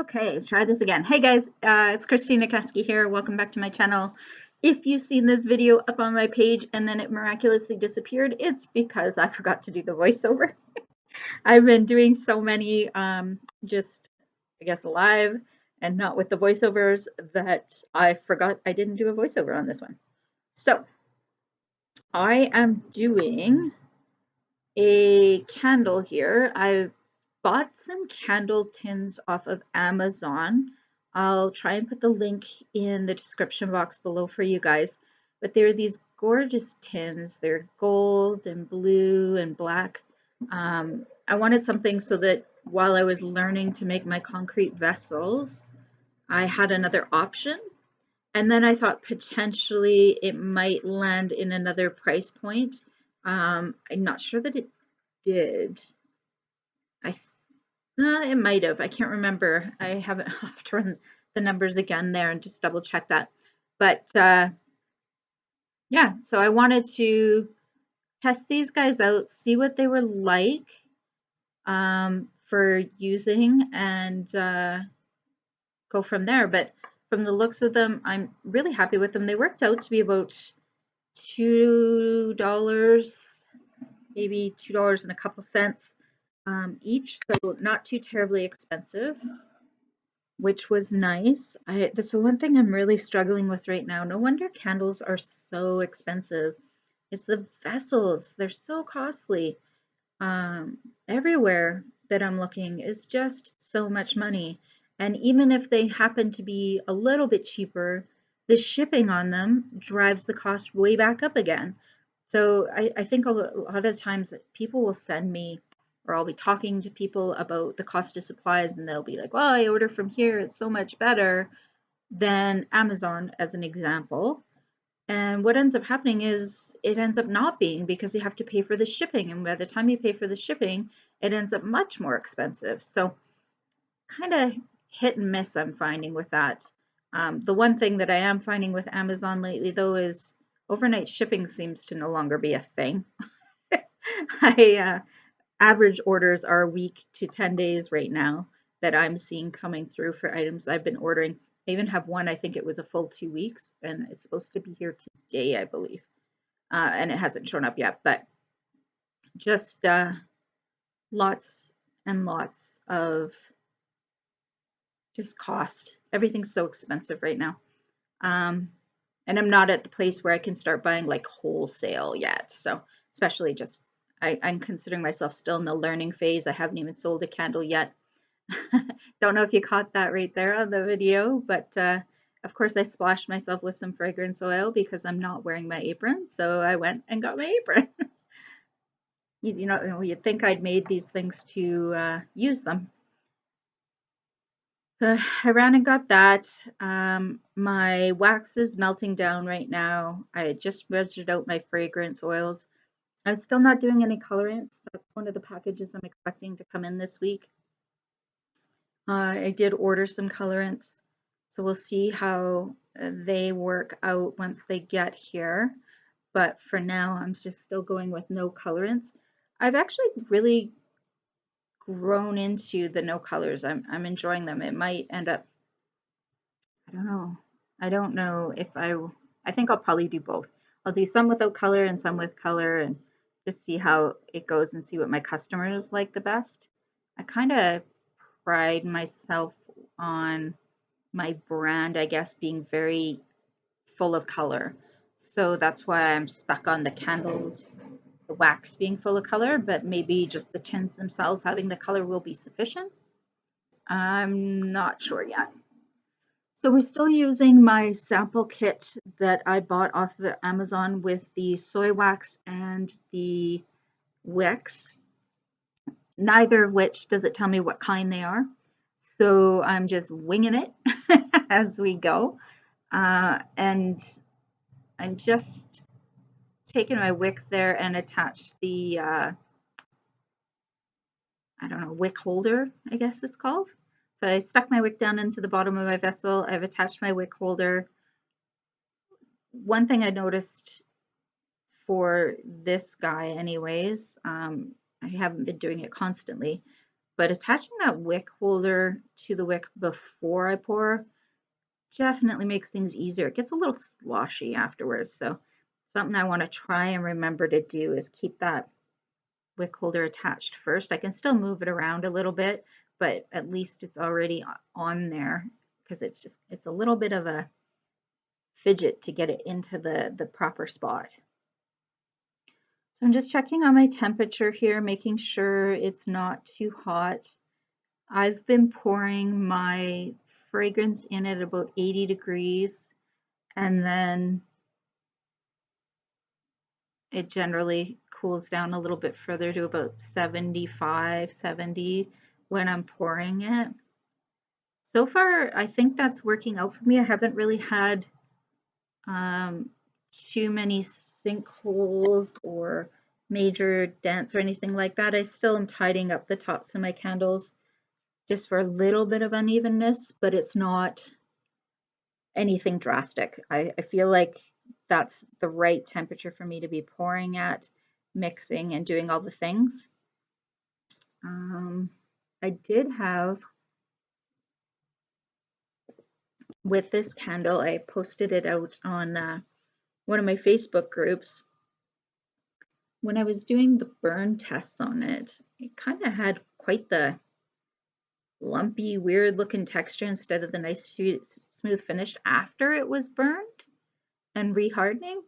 Okay, try this again. Hey guys, it's Christina Kasky here. Welcome back to my channel. If you've seen this video up on my page and then it miraculously disappeared, it's because I forgot to do the voiceover. I've been doing so many just, I guess, live and not with the voiceovers that I forgot I didn't do a voiceover on this one. So I am doing a candle here. I bought some candle tins off of Amazon. I'll try and put the link in the description box below for you guys. But they're these gorgeous tins. They're gold and blue and black. I wanted something so that while I was learning to make my concrete vessels, I had another option. And then I thought potentially it might land in another price point. I'm not sure that it did. I it might have. I can't remember. I haven't I'll have to run the numbers again there and just double check that. But yeah, so I wanted to test these guys out, see what they were like for using, and go from there. But from the looks of them, I'm really happy with them. They worked out to be about $2, maybe $2 and a couple cents each, so not too terribly expensive, which was nice. That's the one thing I'm really struggling with right now. No wonder candles are so expensive. It's the vessels, they're so costly. Everywhere that I'm looking is just so much money. And even if they happen to be a little bit cheaper, the shipping on them drives the cost way back up again. So I think a lot of times that people will send me, or I'll be talking to people about the cost of supplies, and they'll be like, well, I order from here, it's so much better than Amazon, as an example. And what ends up happening is it ends up not being, because you have to pay for the shipping. And by the time you pay for the shipping, it ends up much more expensive. So kind of hit and miss I'm finding with that. The one thing that I am finding with Amazon lately, though, is overnight shipping seems to no longer be a thing. I average orders are a week to 10 days right now that I'm seeing coming through for items I've been ordering. I even have one, I think it was a full 2 weeks, and it's supposed to be here today, I believe. And it hasn't shown up yet, but just lots and lots of just cost. Everything's so expensive right now. And I'm not at the place where I can start buying like wholesale yet. So especially just, I'm considering myself still in the learning phase. I haven't even sold a candle yet. Don't know if you caught that right there on the video, but of course I splashed myself with some fragrance oil because I'm not wearing my apron. So I went and got my apron. You know, you'd think I'd made these things to use them. So I ran and got that. My wax is melting down right now. I just measured out my fragrance oils. I'm still not doing any colorants. That's one of the packages I'm expecting to come in this week. I did order some colorants, so we'll see how they work out once they get here. But for now, I'm just still going with no colorants. I've actually really grown into the no colors. I'm enjoying them. It might end up, I don't know. I don't know if I think I'll probably do both. I'll do some without color and some with color and just see how it goes and see what my customers like the best. I kind of pride myself on my brand, I guess, being very full of color. So that's why I'm stuck on the candles, the wax being full of color, but maybe just the tints themselves having the color will be sufficient. I'm not sure yet. So we're still using my sample kit that I bought off of Amazon with the soy wax and the wicks, neither of which does it tell me what kind they are. So I'm just winging it as we go. And I'm just taking my wick there and attached the, I don't know, wick holder, I guess it's called. So I stuck my wick down into the bottom of my vessel. I've attached my wick holder. One thing I noticed for this guy anyways, I haven't been doing it constantly, but attaching that wick holder to the wick before I pour definitely makes things easier. It gets a little sloshy afterwards, so something I want to try and remember to do is keep that wick holder attached first. I can still move it around a little bit, but at least it's already on there because it's a little bit of a fidget to get it into the proper spot. So I'm just checking on my temperature here, making sure it's not too hot. I've been pouring my fragrance in at about 80 degrees, and then it generally cools down a little bit further to about 75, 70 when I'm pouring it. So far, I think that's working out for me. I haven't really had um, too many sinkholes or major dents or anything like that. I still am tidying up the tops of my candles just for a little bit of unevenness, but it's not anything drastic. I feel like that's the right temperature for me to be pouring at, mixing and doing all the things. I did have, with this candle, I posted it out on one of my Facebook groups. When I was doing the burn tests on it, it kind of had quite the lumpy, weird looking texture instead of the nice, smooth finish after it was burned and rehardening.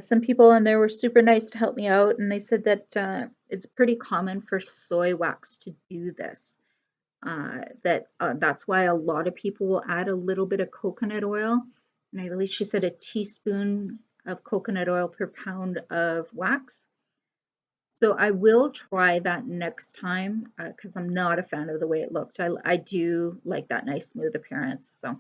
Some people on there were super nice to help me out, and they said that it's pretty common for soy wax to do this. That's why a lot of people will add a little bit of coconut oil. And I believe she said a teaspoon of coconut oil per pound of wax. So I will try that next time because I'm not a fan of the way it looked. I do like that nice smooth appearance. So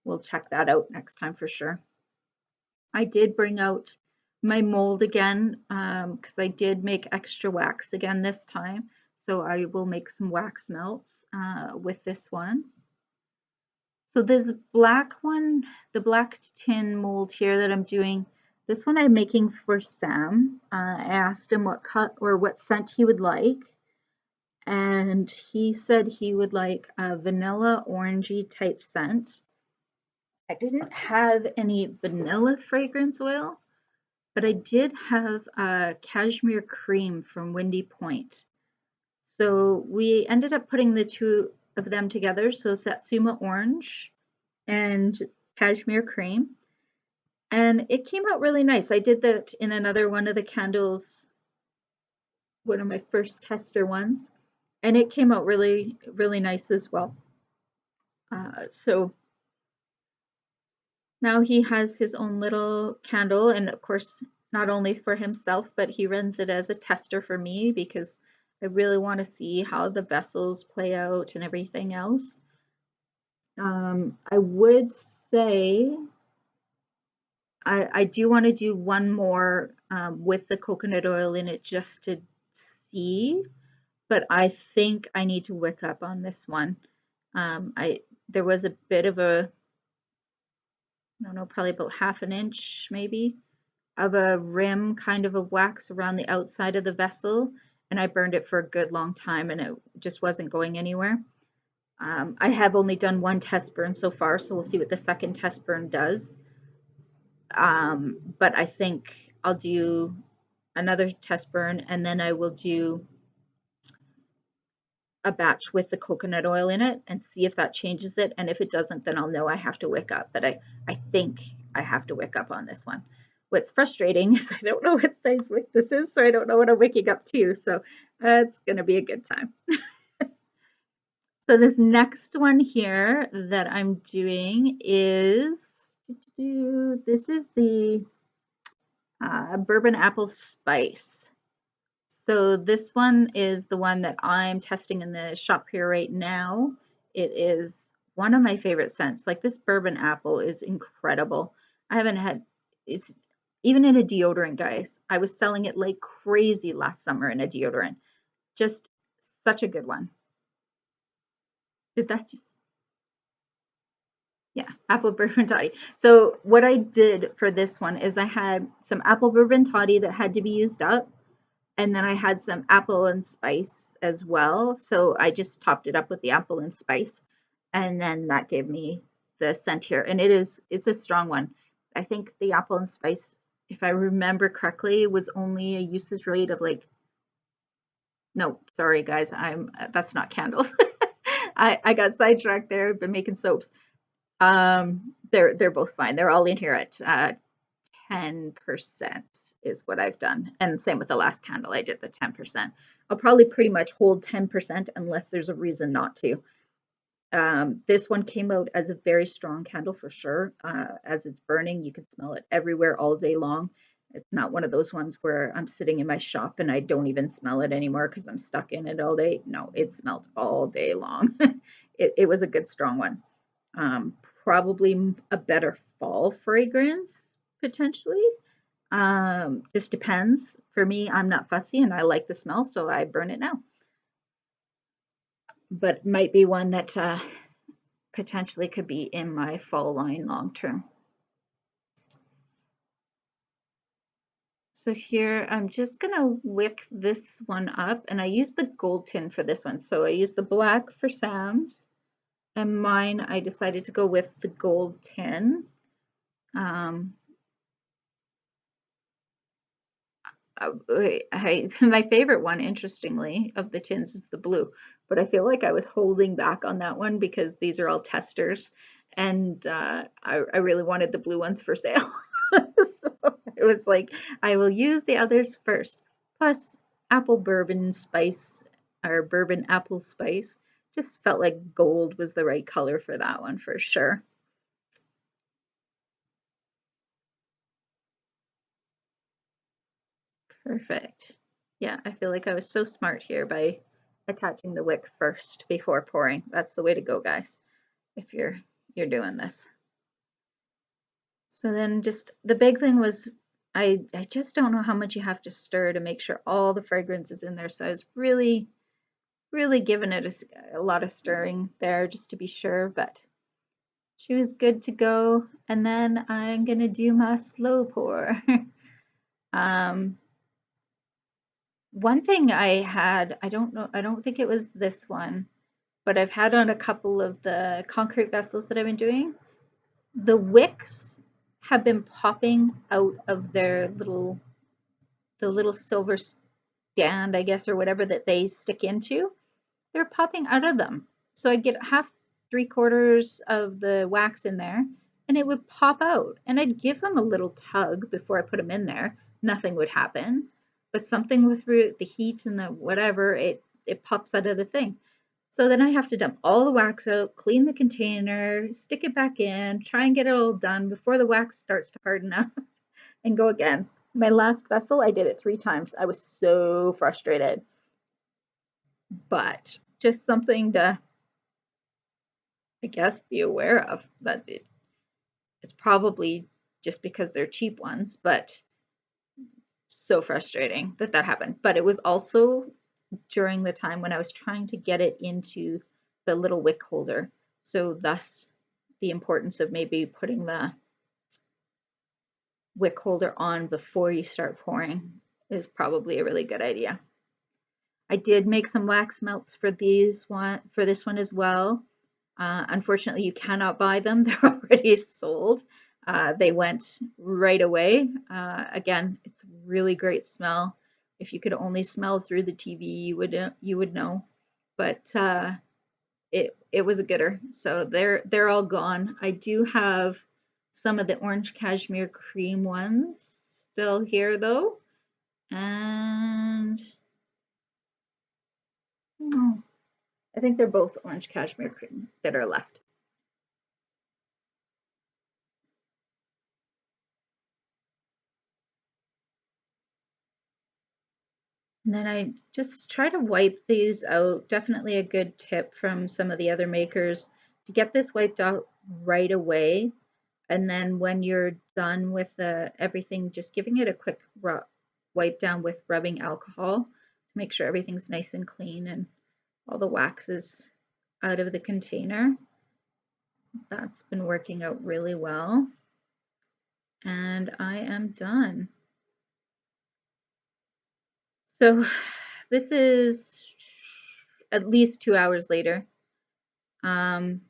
we'll check that out next time for sure. I did bring out my mold again because I did make extra wax again this time. So I will make some wax melts with this one. So this black one, the black tin mold here that I'm doing, this one I'm making for Sam. I asked him what cut or what scent he would like, and he said he would like a vanilla orangey type scent. I didn't have any vanilla fragrance oil, but I did have a cashmere cream from Windy Point. So we ended up putting the two of them together, so Satsuma Orange and cashmere cream, and it came out really nice. I did that in another one of the candles, one of my first tester ones, and it came out really, really nice as well. So now he has his own little candle, and of course, not only for himself, but he runs it as a tester for me because I really want to see how the vessels play out and everything else. I would say I do want to do one more with the coconut oil in it just to see, but I think I need to wick up on this one. There was a bit of a, I don't know, probably about half an inch maybe of a rim kind of a wax around the outside of the vessel, and I burned it for a good long time and it just wasn't going anywhere. I have only done one test burn so far, so we'll see what the second test burn does. But I think I'll do another test burn and then I will do a batch with the coconut oil in it and see if that changes it. And if it doesn't, then I'll know I have to wick up. But I think I have to wick up on this one. What's frustrating is I don't know what size wick this is, so I don't know what I'm wicking up to. So it's going to be a good time. So this next one here that I'm doing is, this is the bourbon apple spice. So this one is the one that I'm testing in the shop here right now. It is one of my favorite scents. Like this bourbon apple is incredible. I haven't had, it's even in a deodorant, guys. I was selling it like crazy last summer in a deodorant. Just such a good one. Did that just, yeah, apple bourbon toddy. So what I did for this one is I had some apple bourbon toddy that had to be used up. And then I had some apple and spice as well. So I just topped it up with the apple and spice. And then that gave me the scent here. And it's a strong one. I think the apple and spice, if I remember correctly, was only a usage rate of like, no, sorry guys, that's not candles. I got sidetracked there. I've been making soaps. They're both fine. They're all in here at 10% is what I've done. And same with the last candle, I did the 10%. I'll probably pretty much hold 10% unless there's a reason not to. This one came out as a very strong candle for sure. As it's burning, you can smell it everywhere all day long. It's not one of those ones where I'm sitting in my shop and I don't even smell it anymore because I'm stuck in it all day. No, it smelled all day long. It was a good strong one. Um, Probably a better fall fragrance potentially. Just depends. For me, I'm not fussy and I like the smell, so I burn it now. But might be one that potentially could be in my fall line long term. So here I'm just gonna wick this one up, and I use the gold tin for this one. So I use the black for Sam's, and mine I decided to go with the gold tin. Um, my favorite one, interestingly, of the tins is the blue, but I feel like I was holding back on that one because these are all testers, and I really wanted the blue ones for sale. So it was like, I will use the others first. Plus, apple bourbon spice or bourbon apple spice just felt like gold was the right color for that one for sure. Perfect. Yeah, I feel like I was so smart here by attaching the wick first before pouring. That's the way to go, guys, if you're doing this. So then just the big thing was I just don't know how much you have to stir to make sure all the fragrance is in there. So I was really giving it a lot of stirring there just to be sure, but she was good to go. And then I'm gonna do my slow pour. um, One thing I had, I don't know, I don't think it was this one, but I've had on a couple of the concrete vessels that I've been doing, the wicks have been popping out of the little silver stand, I guess, or whatever that they stick into. They're popping out of them. So I'd get half, three quarters of the wax in there and it would pop out. And I'd give them a little tug before I put them in there. Nothing would happen. But something with the heat and the whatever, it pops out of the thing. So then I have to dump all the wax out, clean the container, stick it back in, try and get it all done before the wax starts to harden up and go again. My last vessel, I did it 3 times. I was so frustrated, but just something to, I guess, be aware of that it's probably just because they're cheap ones, but so frustrating that that happened. But it was also during the time when I was trying to get it into the little wick holder. So thus the importance of maybe putting the wick holder on before you start pouring is probably a really good idea. I did make some wax melts for this one as well. Unfortunately, you cannot buy them; they're already sold. They went right away. Again, it's really great smell. If you could only smell through the TV, you would know. But it was a gooder. So they're all gone. I do have some of the orange cashmere cream ones still here though, and oh, I think they're both orange cashmere cream that are left. And then I just try to wipe these out. Definitely a good tip from some of the other makers to get this wiped out right away. And then when you're done with everything, just giving it a quick wipe down with rubbing alcohol to make sure everything's nice and clean and all the wax is out of the container. That's been working out really well. And I am done. So this is at least 2 hours later. Um,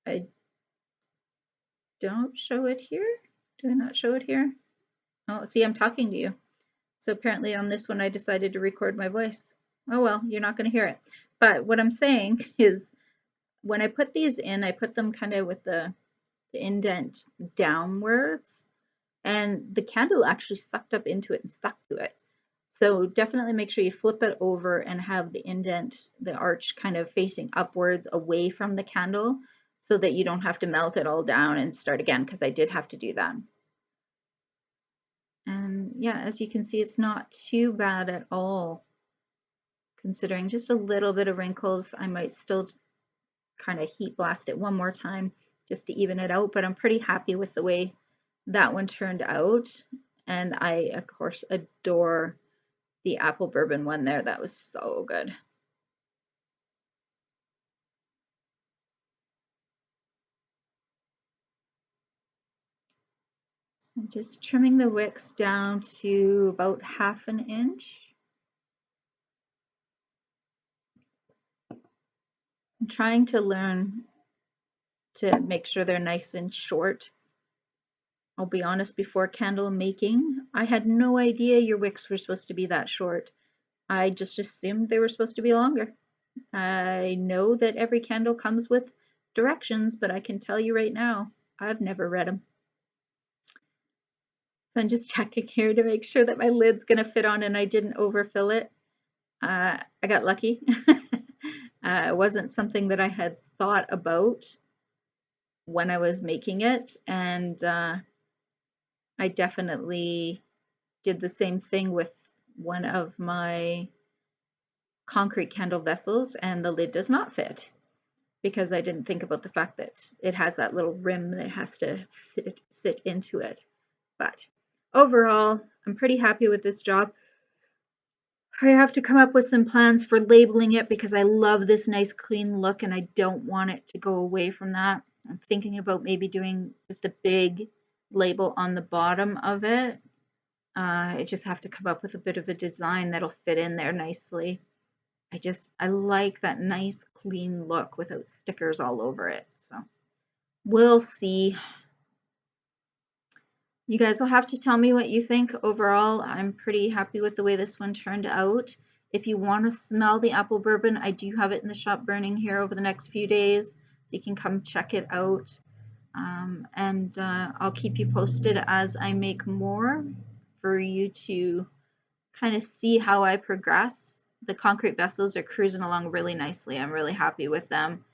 I don't show it here. Do I not show it here? Oh, see, I'm talking to you. So apparently on this one, I decided to record my voice. Oh well, you're not going to hear it. But what I'm saying is when I put these in, I put them kind of with the indent downwards, and the candle actually sucked up into it and stuck to it. So definitely make sure you flip it over and have the indent, the arch kind of facing upwards away from the candle so that you don't have to melt it all down and start again, because I did have to do that. And yeah, as you can see, it's not too bad at all, considering just a little bit of wrinkles. I might still kind of heat blast it one more time just to even it out, but I'm pretty happy with the way that one turned out. And I, of course, adore the apple bourbon one there. That was so good. I'm just trimming the wicks down to about 1/2 inch. I'm trying to learn to make sure they're nice and short. I'll be honest, before candle making, I had no idea your wicks were supposed to be that short. I just assumed they were supposed to be longer. I know that every candle comes with directions, but I can tell you right now, I've never read them. So I'm just checking here to make sure that my lid's gonna fit on and I didn't overfill it. I got lucky. It wasn't something that I had thought about when I was making it, and I definitely did the same thing with one of my concrete candle vessels, and the lid does not fit because I didn't think about the fact that it has that little rim that has to sit into it. But overall, I'm pretty happy with this job. I have to come up with some plans for labeling it because I love this nice clean look and I don't want it to go away from that. I'm thinking about maybe doing just a big label on the bottom of it. I just have to come up with a bit of a design that'll fit in there nicely. I like that nice clean look without stickers all over it. So we'll see. You guys will have to tell me what you think. Overall, I'm pretty happy with the way this one turned out. If you want to smell the apple bourbon, I do have it in the shop burning here over the next few days, so you can come check it out. And I'll keep you posted as I make more for you to kind of see how I progress. The concrete vessels are cruising along really nicely. I'm really happy with them.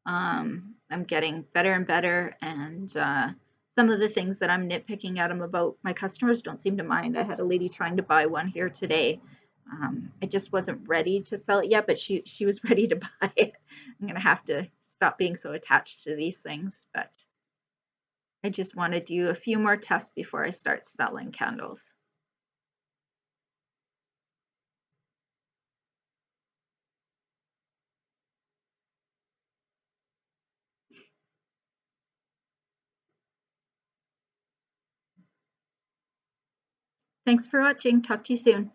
I'm getting better and better, and some of the things that I'm nitpicking at them about, my customers don't seem to mind. I had a lady trying to buy one here today. I just wasn't ready to sell it yet, but she was ready to buy it. I'm gonna have to stop being so attached to these things, but I just want to do a few more tests before I start selling candles. Thanks for watching. Talk to you soon.